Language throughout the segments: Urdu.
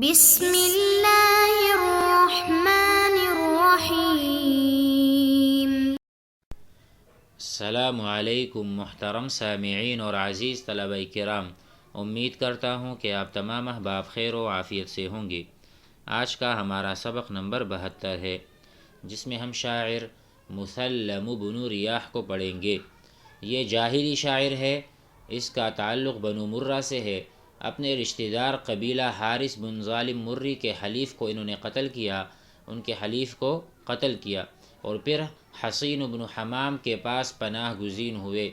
بسم اللہ الرحمن الرحیم۔ السلام علیکم محترم سامعین اور عزیز طلبہ کرام، امید کرتا ہوں کہ آپ تمام احباب خیر و عافیت سے ہوں گے۔ آج کا ہمارا سبق نمبر 72 ہے، جس میں ہم شاعر مسلم بن ریاح کو پڑھیں گے۔ یہ جاہلی شاعر ہے، اس کا تعلق بنو مرہ سے ہے۔ اپنے رشتہ دار قبیلہ حارث بن ظالم مری کے حلیف کو انہوں نے قتل کیا، ان کے حلیف کو قتل کیا، اور پھر حصین بن حمام کے پاس پناہ گزین ہوئے۔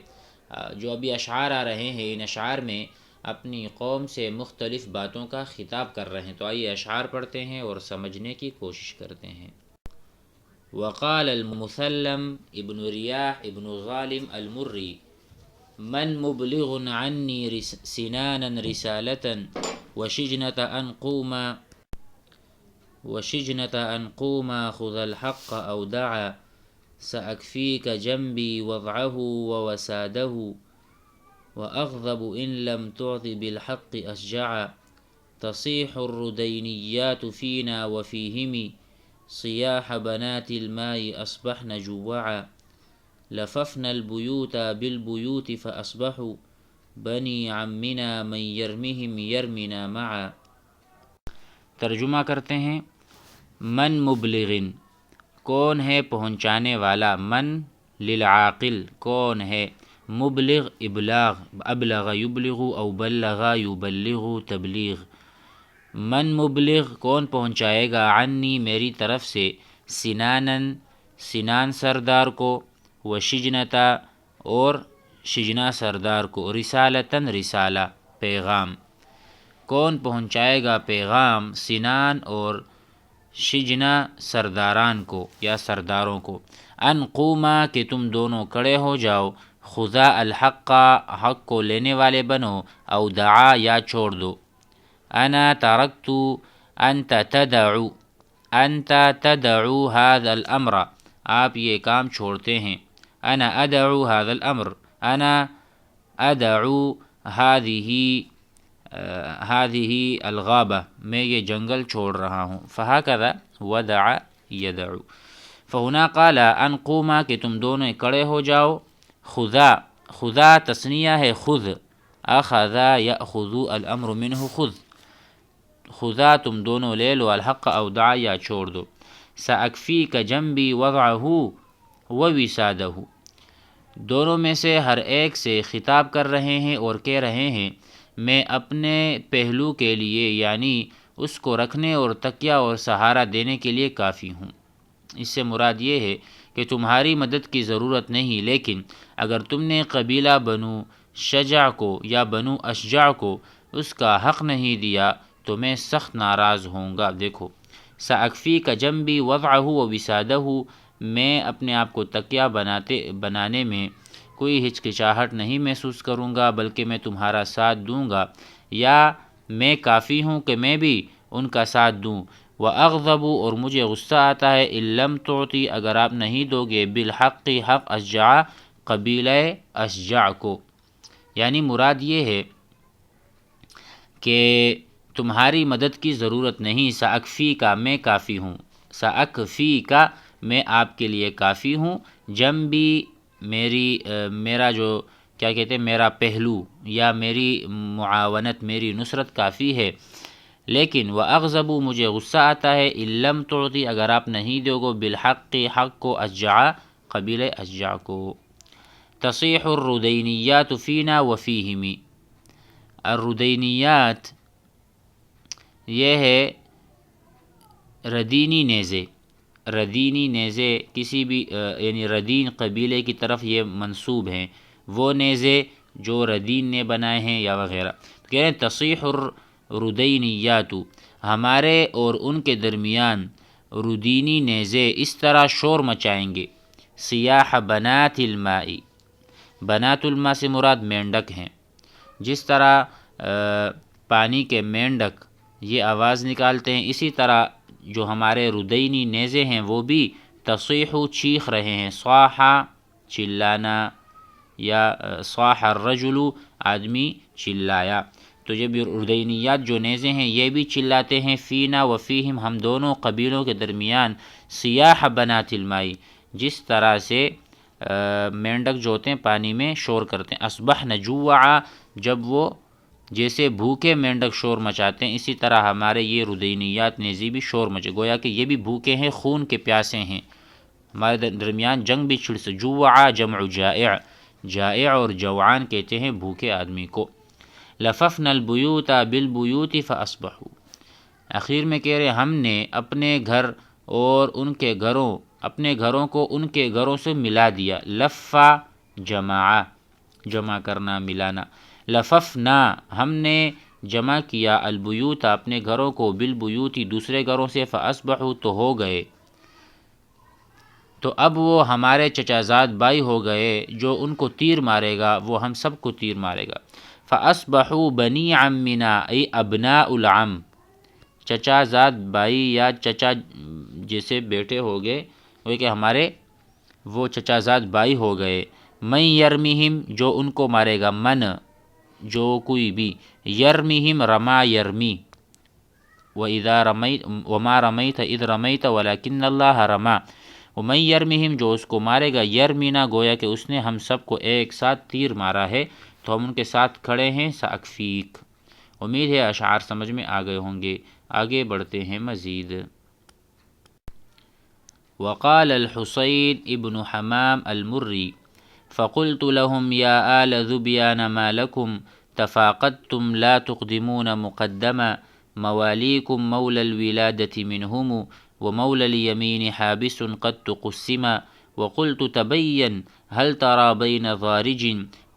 جو ابھی اشعار آ رہے ہیں، ان اشعار میں اپنی قوم سے مختلف باتوں کا خطاب کر رہے ہیں، تو آئیے اشعار پڑھتے ہیں اور سمجھنے کی کوشش کرتے ہیں۔ وقال المسلم ابن ریاح ابن ظالم المری من مبلغ عني سنانا رسالة وشجنة أن قوما خذ الحق أو دعا سأكفيك جنبي وضعه ووساده وأغضب إن لم تعط بالحق أشجعا تصيح الردينيات فينا وفيهم صياح بنات الماء أصبحن جوعا لففنا البيوت بالبيوت فأصبحوا بني عمنا من يرمهم يرمنا معا۔ ترجمہ کرتے ہیں۔ من مبلغن، کون ہے پہنچانے والا، من للعاقل، کون ہے، مبلغ ابلاغ، ابلغ یبلغ او بلغ یبلغ تبلیغ۔ من مبلغ، کون پہنچائے گا، عنی میری طرف سے، سنانن سنان سردار کو، و شجنتا اور شجنا سردار کو، رسالتاً رسالہ پیغام، کون پہنچائے گا پیغام سنان اور شجنا سرداران کو یا سرداروں کو، ان قوما کہ تم دونوں کھڑے ہو جاؤ، خذا الحق حق کو لینے والے بنو، او دعا یا چھوڑ دو۔ انا ترکت انت تدعو، انت تدعو هذا الامر، آپ یہ کام چھوڑتے ہیں، انا ادعو هذا الامر، انا ادعو هذه الغابہ، میں یہ جنگل چھوڑ رہا ہوں، فہکذا ودع یدعو۔ فہنا قال ان قوما کہ تم دونوں کھڑے ہو جاؤ، خذا، خذا تثنیہ ہے خذ، اخذا یاخذ الامر منہ خذ، خذا تم دونوں لے لو، الحق او دعا یا چھوڑ دو، ساکفیک جنبی وضعہ ووسادہ، دونوں میں سے ہر ایک سے خطاب کر رہے ہیں اور کہہ رہے ہیں میں اپنے پہلو کے لیے، یعنی اس کو رکھنے اور تکیہ اور سہارا دینے کے لیے کافی ہوں۔ اس سے مراد یہ ہے کہ تمہاری مدد کی ضرورت نہیں، لیکن اگر تم نے قبیلہ بنو شجع کو یا بنو اشجع کو اس کا حق نہیں دیا تو میں سخت ناراض ہوں گا۔ دیکھو، ساکفیک جنبی وضعہ ووسادہ، میں اپنے آپ کو تکیہ بنانے میں کوئی ہچکچاہٹ نہیں محسوس کروں گا، بلکہ میں تمہارا ساتھ دوں گا، یا میں کافی ہوں کہ میں بھی ان کا ساتھ دوں۔ وَأَغْضَبُ، اور مجھے غصہ آتا ہے، إِن لَمْ تُعْطِ، اگر آپ نہیں دو گے، بالحق حق، اشجع قبیلہ اشجع کو، یعنی مراد یہ ہے کہ تمہاری مدد کی ضرورت نہیں، سأکفی کا میں کافی ہوں، سأکفی کا میں آپ کے لیے کافی ہوں، جنبی میرا جو کیا کہتے ہیں میرا پہلو یا میری معاونت، میری نصرت کافی ہے، لیکن وَأَغْضَبُ مجھے غصہ آتا ہے، إِن لَمْ تُعْطِ اگر آپ نہیں دو گے، بالحق حق کو، اشجع قبیلہ اشجع کو۔ تصیح الردینیات فینا وفیہم، الردینیات یہ ہے ردینی نیزے، ردینی نیزے کسی بھی یعنی ردین قبیلے کی طرف یہ منسوب ہیں، وہ نیزے جو ردین نے بنائے ہیں یا وغیرہ، کہہ رہے ہیں تصیح الردینیات، ہمارے اور ان کے درمیان ردینی نیزے اس طرح شور مچائیں گے، صیاح بنات الماء، بنات الماء سے مراد مینڈک ہیں، جس طرح پانی کے مینڈک یہ آواز نکالتے ہیں، اسی طرح جو ہمارے ردینی نیزے ہیں وہ بھی تصیح چیخ رہے ہیں، صاحا چلانا، یا صاح الرجل آدمی چلایا، تو یہ بھی ردینیات جو نیزے ہیں یہ بھی چلاتے ہیں فینا و فیہم ہم دونوں قبیلوں کے درمیان سیاح بنات المائی جس طرح سے مینڈک جو ہوتے ہیں پانی میں شور کرتے ہیں، اصبحن جوعا جب وہ جیسے بھوکے مینڈک شور مچاتے ہیں اسی طرح ہمارے یہ ردینیات نیزی بھی شور مچے، گویا کہ یہ بھی بھوکے ہیں، خون کے پیاسے ہیں، ہمارے درمیان جنگ بھی چھڑ سے۔ جوعا جمع جائع، جائع اور جوعان کہتے ہیں بھوکے آدمی کو۔ لففنا البیوت بالبیوت فاصبحوا، آخر میں کہہ رہے ہم نے اپنے گھر اور ان کے گھروں، اپنے گھروں کو ان کے گھروں سے ملا دیا۔ لفا جمع کرنا، ملانا۔ لففنا ہم نے جمع کیا البیوت اپنے گھروں کو بالبیوت دوسرے گھروں سے فاصبحوا تو ہو گئے، تو اب وہ ہمارے چچا زاد بھائی ہو گئے، جو ان کو تیر مارے گا وہ ہم سب کو تیر مارے گا۔ فاصبحوا بنی عمنا ای ابناء العم، چچا زاد بھائی یا چچا جیسے بیٹے ہو گئے وہ کہ ہمارے وہ چچا زاد بھائی ہو گئے۔ من یرمہم جو ان کو مارے گا، من جو کوئی بھی، یرمہم رما یرمی، وَإِذَا رَمَيْتَ وَمَا رَمَيْتَ إِذْ رَمَيْتَ وَلَكِنَّ اللَّهَ رَمَا، وَمَن یرمہم جو اس کو مارے گا، یرمینا گویا کہ اس نے ہم سب کو ایک ساتھ تیر مارا ہے تو ہم ان کے ساتھ کھڑے ہیں۔ سأکفیک، امید ہے اشعار سمجھ میں آ گئے ہوں گے، آگے بڑھتے ہیں مزید۔ وقال الحسين ابن حمام المري فقلت لهم يا آل ذبيان ما لكم تفاقدتم لا تقدمون مقدما مواليكم مولى الولادة منهم ومولى اليمين حابس قد تقسما وقلت تبين هل ترى بين ضارج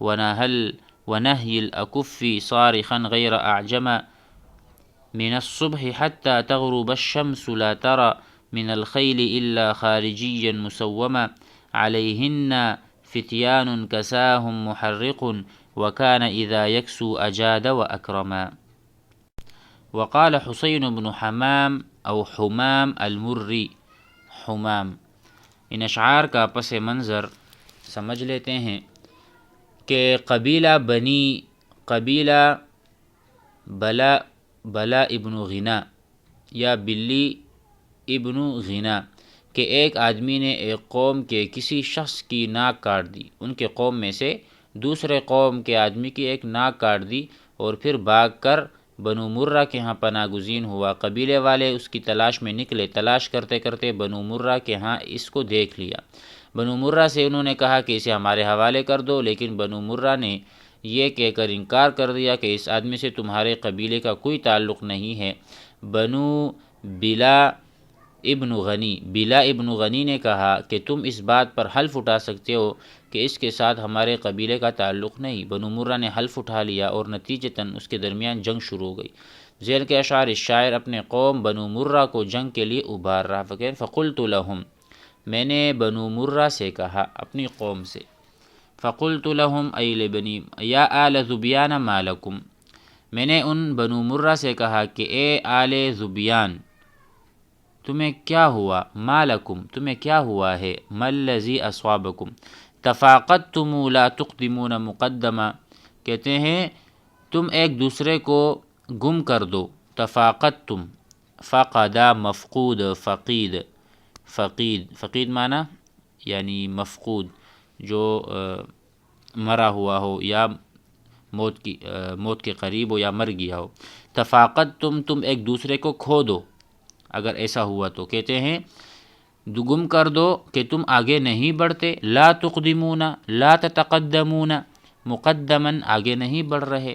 ونهي الأكف صارخا غير أعجما من الصبح حتى تغرب الشمس لا ترى من الخيل إلا خارجيا مسوما عليهن فتيان كساهم محرق وكان إذا يكسو أجاد وأكرما۔ وقال حسين بن حمام او حمام المری، حمام، ان اشعار کا پس منظر سمجھ لیتے ہیں کہ قبیلہ بلا ابن غنا یا بلی ابن غنا کہ ایک آدمی نے ایک قوم کے کسی شخص کی ناک کاٹ دی، ان کے قوم میں سے دوسرے قوم کے آدمی کی ایک ناک کاٹ دی اور پھر بھاگ کر بنو مرہ کے ہاں پناہ گزین ہوا۔ قبیلے والے اس کی تلاش میں نکلے، تلاش کرتے کرتے بنو مرہ کے ہاں اس کو دیکھ لیا۔ بنو مرہ سے انہوں نے کہا کہ اسے ہمارے حوالے کر دو، لیکن بنو مرہ نے یہ کہہ کر انکار کر دیا کہ اس آدمی سے تمہارے قبیلے کا کوئی تعلق نہیں ہے۔ بنو بلا ابن غنی نے کہا کہ تم اس بات پر حلف اٹھا سکتے ہو کہ اس کے ساتھ ہمارے قبیلے کا تعلق نہیں۔ بنو مرہ نے حلف اٹھا لیا اور نتیجتاً اس کے درمیان جنگ شروع ہو گئی۔ ذیل کے اشعار الشاعر اپنے قوم بنو مرہ کو جنگ کے لیے ابھار رہا۔ فقلت لهم، میں نے بنو مرہ سے کہا، اپنی قوم سے۔ فقلت لهم ای لبنی یا آل ذبیان ما لکم، میں نے ان بنو مرہ سے کہا کہ اے آل ذبیان تمہیں کیا ہوا، ما لکم تمہیں کیا ہوا ہے، ما الذی اصابکم تفاقدتم لا تقدمون مقدما، کہتے ہیں تم ایک دوسرے کو گم کر دو۔ تفاقدتم، فقدا مفقود، فقید معنی یعنی مفقود جو مرا ہوا ہو یا موت کے قریب ہو یا مر گیا ہو۔ تفاقدتم تم ایک دوسرے کو کھو دو، اگر ایسا ہوا تو کہتے ہیں گم کر دو کہ تم آگے نہیں بڑھتے۔ لا تقدمون لا تتقدمون مقدما آگے نہیں بڑھ رہے،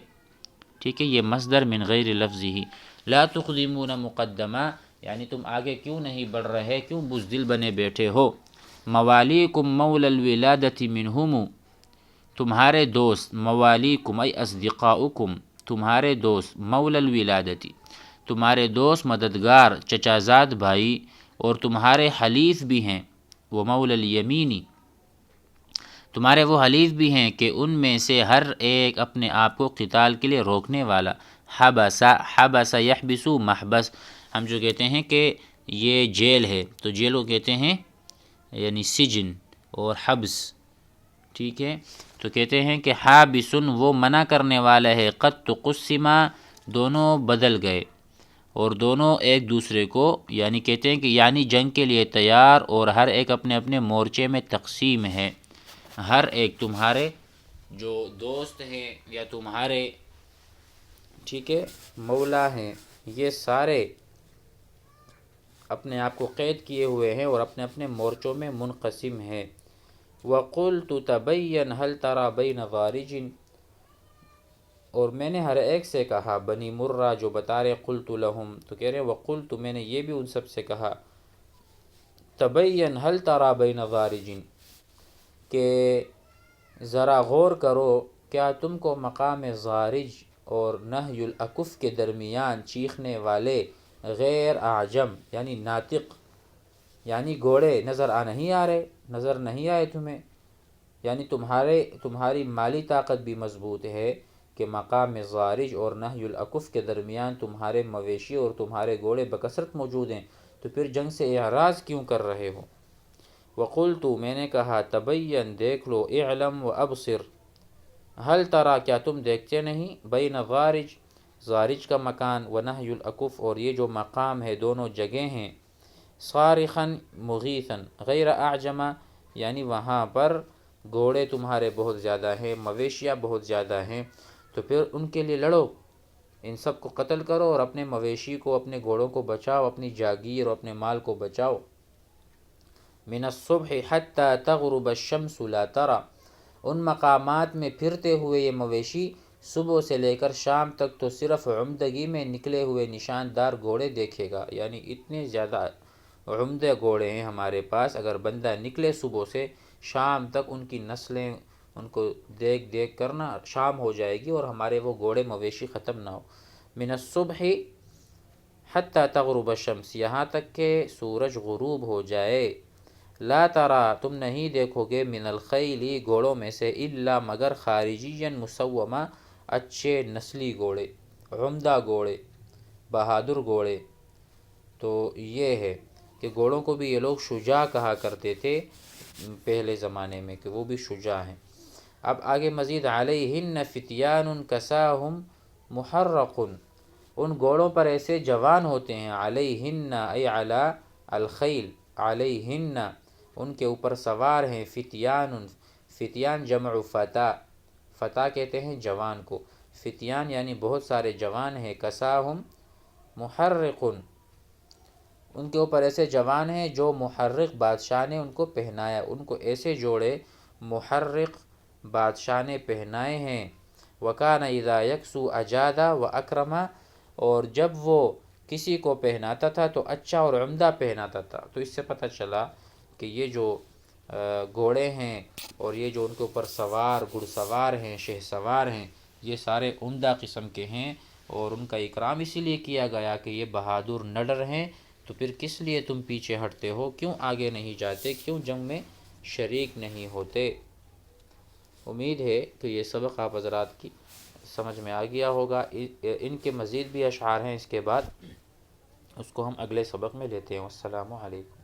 ٹھیک ہے، یہ مصدر من غیر لفظی ہی۔ لا تقدمون مقدما یعنی تم آگے کیوں نہیں بڑھ رہے، کیوں بزدل بنے بیٹھے ہو۔ موالیکم مولی الولادۃ منہم، تمہارے دوست، موالیکم ای اصدقاؤکم تمہارے دوست، مولی الولادۃ تمہارے دوست مددگار، چچا زاد بھائی اور تمہارے حلیف بھی ہیں، وہ مولی الیمینی تمہارے وہ حلیف بھی ہیں کہ ان میں سے ہر ایک اپنے آپ کو قتال کے لیے روکنے والا۔ حبس یحبسو محبس، ہم جو کہتے ہیں کہ یہ جیل ہے تو جیل کو کہتے ہیں یعنی سجن اور حبس، ٹھیک ہے، تو کہتے ہیں کہ حابسن وہ منع کرنے والا ہے، قد تقسما دونوں بدل گئے اور دونوں ایک دوسرے کو، یعنی کہتے ہیں کہ یعنی جنگ کے لیے تیار اور ہر ایک اپنے اپنے مورچے میں تقسیم ہے. ہر ایک تمہارے جو دوست ہیں یا تمہارے ٹھیک ہے مولا ہیں، یہ سارے اپنے آپ کو قید کیے ہوئے ہیں اور اپنے اپنے مورچوں میں منقسم ہیں. وَقُلْتُ تَبَيَّنْ هَلْ تَرَى بَيْنَ ضَارِجٍ اور میں نے ہر ایک سے کہا، بنی مرہ جو بتا رہے قلت لہم، تو کہہ رہے ہیں وقلت میں نے یہ بھی ان سب سے کہا، تبین هل ترى بین ضارج کہ ذرا غور کرو کیا تم کو مقام ضارج اور نہی الاکف کے درمیان چیخنے والے غیر اعجم یعنی ناطق یعنی گھوڑے نہیں آ رہے، نظر نہیں آئے تمہیں، یعنی تمہاری مالی طاقت بھی مضبوط ہے کہ مقام ضارج اور نہی الاکف کے درمیان تمہارے مویشی اور تمہارے گھوڑے بکثرت موجود ہیں، تو پھر جنگ سے اعراض کیوں کر رہے ہو؟ وقلت میں نے کہا تبین دیکھ لو، اعلم و ابصر هل ترى کیا تم دیکھتے نہیں، بین ضارج کا مکان و نہی الاکف اور یہ جو مقام ہے دونوں جگہ ہیں، صارخا مغیثا غیر اعجما یعنی وہاں پر گھوڑے تمہارے بہت زیادہ ہیں، مویشیاں بہت زیادہ ہیں، تو پھر ان کے لیے لڑو، ان سب کو قتل کرو اور اپنے مویشی کو اپنے گھوڑوں کو بچاؤ، اپنی جاگیر اور اپنے مال کو بچاؤ. من الصبح حتی تغرب الشمس لا ترى ان مقامات میں پھرتے ہوئے یہ مویشی صبح سے لے کر شام تک تو صرف عمدگی میں نکلے ہوئے نشاندار گھوڑے دیکھے گا، یعنی اتنے زیادہ عمدہ گھوڑے ہیں ہمارے پاس، اگر بندہ نکلے صبح سے شام تک ان کی نسلیں ان کو دیکھ کر نا شام ہو جائے گی اور ہمارے وہ گھوڑے مویشی ختم نہ ہو. من الصبح حتی تغرب الشمس یہاں تک کہ سورج غروب ہو جائے، لا ترى تم نہیں دیکھو گے، من الخیل گھوڑوں میں سے، الا مگر خارجیا مسومہ اچھے نسلی گھوڑے، عمدہ گھوڑے، بہادر گھوڑے. تو یہ ہے کہ گھوڑوں کو بھی یہ لوگ شجاع کہا کرتے تھے پہلے زمانے میں کہ وہ بھی شجاع ہیں. اب آگے مزید علیہن فتیان کساہم محرق ان گھوڑوں پر ایسے جوان ہوتے ہیں، علیہن ای علی الخیل، علیہن ان کے اوپر سوار ہیں، فتیان جمع فتا، فتا کہتے ہیں جوان کو، فتیان یعنی بہت سارے جوان ہیں، کساہم محرق ان کے اوپر ایسے جوان ہیں جو محرق بادشاہ نے ان کو پہنایا، ان کو ایسے جوڑے محرق بادشاہ نے پہنائے ہیں. وکان اذا یکسو اجادا و اکرما اور جب وہ کسی کو پہناتا تھا تو اچھا اور عمدہ پہناتا تھا. تو اس سے پتہ چلا کہ یہ جو گھوڑے ہیں اور یہ جو ان کے اوپر سوار گھڑ سوار ہیں، شہ سوار ہیں، یہ سارے عمدہ قسم کے ہیں اور ان کا اکرام اسی لیے کیا گیا کہ یہ بہادر نڈر ہیں. تو پھر کس لیے تم پیچھے ہٹتے ہو، کیوں آگے نہیں جاتے، کیوں جنگ میں شریک نہیں ہوتے؟ امید ہے کہ یہ سبق آپ حضرات کی سمجھ میں آ گیا ہوگا. ان کے مزید بھی اشعار ہیں اس کے بعد، اس کو ہم اگلے سبق میں لیتے ہیں. السلام علیکم.